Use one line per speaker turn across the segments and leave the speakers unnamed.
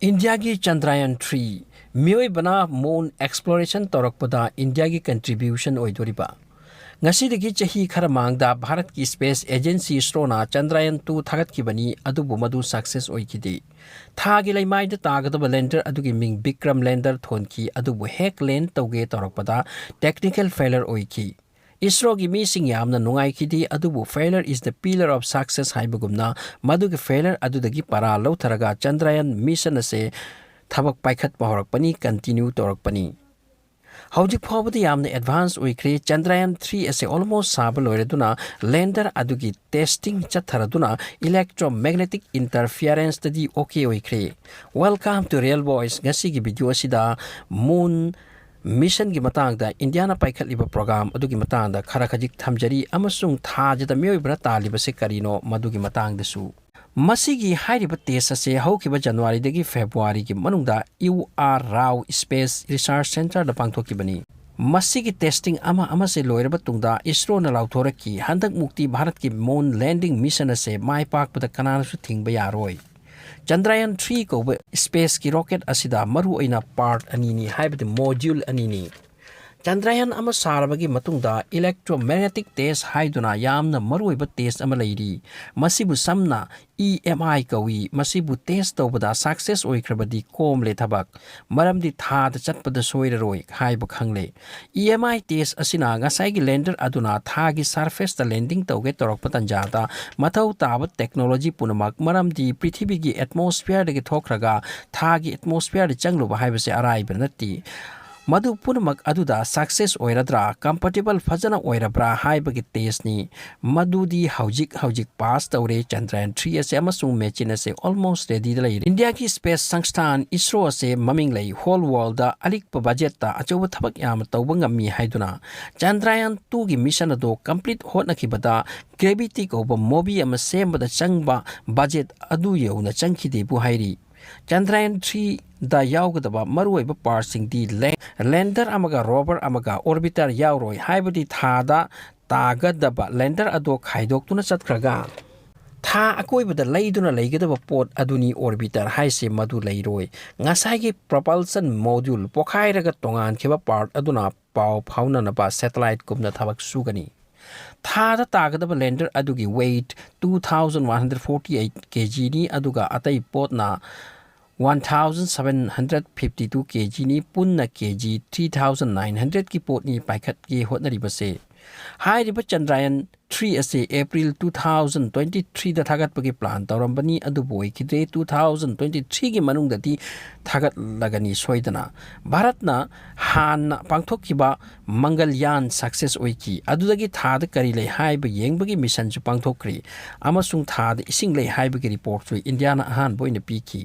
India ki Chandrayan 3 Mioibana moon exploration torakpada India ki contribution oidoriba. Ngasidagi chahi kharamangda Bharat ki Space Agency ISRO-na Chandrayan 2 thagatkibani adubu madu success oikidi. Thagi laimaida tagadaba lander adugi ming Bikram lander thonki adubu hek land tauge torakpada technical failure oiki. ISRO gi missing yamna nungai kidi adubu failure is the pillar of success haibagumna madugi failure adudagi para lautharaga Chandrayan mission ase thabak paikhat pahorakpani continue torakpani. Howji phawbadi yamna advance oikre Chandrayan 3 ase almost saba loireduna lander adugi testing chatharaduna electromagnetic interference tadi okay oikre. Welcome to Real Voice ngasi gi video asida moon mission gi matang da Indiana paikhat liba program adugi matang da khara khajik thamjari amasung thajada Mioibana taliba se karino madugi matang desu masigi hairiba test ase haukiba January dagi February gi manungda UR Rao Space Research Center da pangthokibani masigi testing ama se loiraba tungda ISRO na lauthoraki handak mukti Bharat ki moon landing mission ase mai pak pada kanana su thingba yaroi Chandrayan 3 ko space ki rocket asida maru aina part anini haibati module anini Chandrayan ama sarabagi matungda electromagnetic test haiduna yamna maru iba test ama leiri masibu samna EMI kawi masibu test tawbada success oikrabadi kom le thabak maramdi thada chatpada soiraroi haiba khangle EMI test asina ngasai gi lander aduna thagi surface ta landing tawge torok patanjata mathau taba technology punamak maramdi prithvi gi atmosphere de thokraga thagi atmosphere de changluba haibase arai benati Madu punamak aduda success oiradra compatible fajana oirabra haibagi test ni madudi haujik pass tawre Chandrayan 3 ase amasung machine ase almost ready lai India ki space sangstan ISRO ase maming lai whole world da alik pa budget ta achoba thabak yam tawba ngami haiduna Chandrayan 2 gi mission ado complete hotna khibada gravity ko ba mobi ama sembada changba budget adu yeuna changkhide bu hairi Chandrayan 3 da yaugadaba maruiba parsing di lander amaga rover amaga orbiter yauroi haibadi thada tagadaba lander ado khaidok tuna chatkraga tha akoibada leiduna leigadaba pot aduni orbiter haise madu leiroi ngasai gi propulsion module pokhairaga tongan kheba part aduna pau phauna na ba satellite kumna thabak sugani Thada tagadaba lander adugi weight 2148 kg ni aduga atai pot na 1752 kg ni punna kg 3900 ki pot ni paikhat ki hotnari base hai riba Chandrayan 3 ase April 2023 da thagat pagi plan tawrambani adu boi kidre 2023 gi manung dati thagat lagani soidana Bharatna hanna pangthokkiba Mangalyaan success oiki adudagi thada kari lei haiba yengbagi mission ju pangthokri amasung thada ising lei haiba gi report su Indiana han boina piki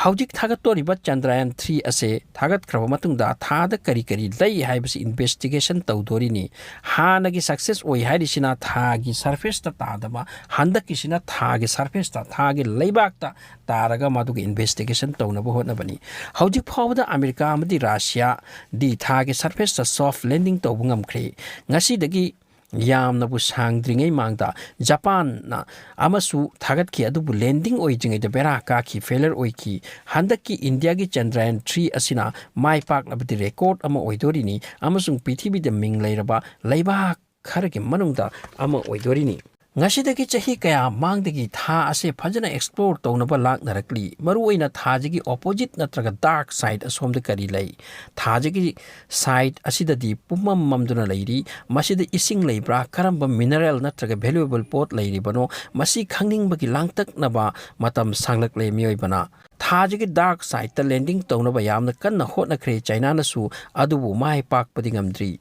Haujik thagat toriba Chandrayan 3 ase thagat kraba matungda thada kari lei haibasi investigation tawdorini hanagi success oi hairisina thagi surface ta tadaba handaki sina thagi surface ta thagi leibak ta taraga maduga investigation tawnaba hotnabani haujik phawda America amadi Russia di thagi surface ta soft landing tawbungam khre ngasi dagi yamna bu sangdringai mangda Japan na amasu thagat ki adu bu landing oi jingai da bera ka ki failure oi ki handaki India gi Chandrayan 3 asina mai pak labdi record ama oidorini amasung pithibhi da ming leiraba leiba kharagi manungda ama oidorini Ngasidagi chahi kaya mangdagi tha ase phajana explore tawnaba laknarakli maruoina thajagi opposite natraga dark side asomda kari lei thajagi side asidadi pumam mamduna leiri masida ising leibra karamba mineral natraga valuable pot leiribano masi khangningbagi langtak naba matam sanglak le Mioibana thajagi dark side ta landing tawnaba yamna kanna hotna khre China nasu adubu mai pak padingamdri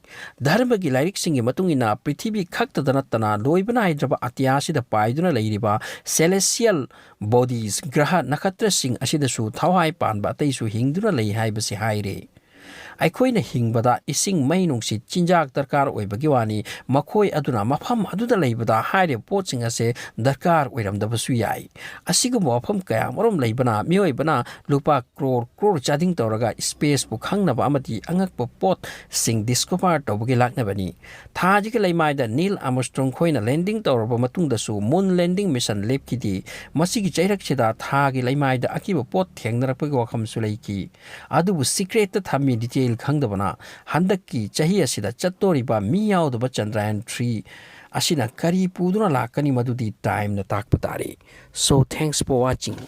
dharmagi lairik singi matungina prithibhi khakta danatana loibana haidraba atyasida paiduna leiriba celestial bodies graha nakatra sing asida su thawai panba ataisu hingduna lei haibasi haire ꯑꯩꯈꯣꯏꯅ ꯍꯤꯡꯕꯗ ꯏꯁꯤꯡ ꯃꯩ ꯅꯨꯡꯁꯤꯠ ꯆꯤꯟꯖꯥꯛ ꯗꯔꯀꯥꯔ ꯑꯣꯏꯕꯒꯤ ꯋꯥꯅꯤ ꯃꯈꯣꯏ ꯑꯗꯨꯅ ꯃꯐꯝ ꯑꯗꯨꯗ ꯂꯩꯕꯗ ꯍꯥꯏꯔꯤꯕ ꯄꯣꯠꯁꯤꯡ ꯑꯁꯤ ꯗꯔꯀꯥꯔ ꯑꯣꯏꯔꯝꯗꯕꯁꯨ ꯌꯥꯏ ꯑꯁꯤꯒꯨꯝꯕ ꯋꯥꯐꯝ ꯀꯌꯥꯃꯔꯨꯝ ꯂꯩꯕꯅ ꯃꯤꯑꯣꯏꯕꯅ ꯂꯨꯄꯥ ꯀ꯭ꯔꯣꯔ ꯆꯥꯗꯤꯡ ꯇꯧꯔꯒ ꯁ꯭ꯄꯦꯁꯄꯨ ꯈꯪꯅꯕ ꯑꯃꯗꯤ ꯑꯉꯛꯄ ꯄꯣꯠꯁꯤꯡ ꯗꯤꯁꯀꯣꯚꯔ ꯇꯧꯕꯒꯤ ꯂꯥꯛꯅꯕꯅꯤ ꯊꯥꯁꯤꯒꯤ ꯂꯩꯃꯥꯏꯗ ꯅꯤꯜ ꯑꯃꯁꯨꯡ ꯈꯣꯏꯅ ꯂꯦꯟꯗꯤꯡ ꯇꯧꯔꯕ ꯃꯇꯨꯡꯗꯁꯨ ꯃꯨꯟ ꯂꯦꯟꯗꯤꯡ ꯃꯤꯁꯟ ꯂꯦꯞꯈꯤꯗꯦ ꯃꯁꯤꯒꯤ ꯆꯩꯔꯛꯁꯤꯗ ꯊꯥꯒꯤ ꯂꯩꯃꯥꯏꯗ ꯑꯀꯤꯕ ꯄꯣꯠ ꯊꯦꯡꯅꯔꯛꯄꯒꯤ ꯋꯥꯐꯝꯁꯨ ꯂꯩꯈꯤ ꯑꯗꯨꯕꯨ ꯁꯤꯀ꯭ꯔꯦꯠꯇ ꯊꯝꯃꯤ ꯗꯤꯇꯦꯜ ꯈꯪꯗꯕꯅ ꯍꯟꯗꯛꯀꯤ ꯆꯍꯤ ꯑꯁꯤꯗ ꯆꯠꯇꯣꯔꯤꯕ ꯃꯤ ꯌꯥꯎꯗꯕ ꯆꯟꯗ꯭ꯔꯌꯥꯟ 3 ꯑꯁꯤꯅ ꯀꯔꯤ ꯄꯨꯗꯨꯅ ꯂꯥꯛꯀꯅꯤ ꯃꯗꯨꯗꯤ ꯇꯥꯏꯝꯅ ꯇꯥꯛꯄ ꯇꯥꯔꯦ ꯁꯣ ꯊꯦꯡꯛꯁ ꯐꯣꯔ ꯋꯥꯆꯤꯡ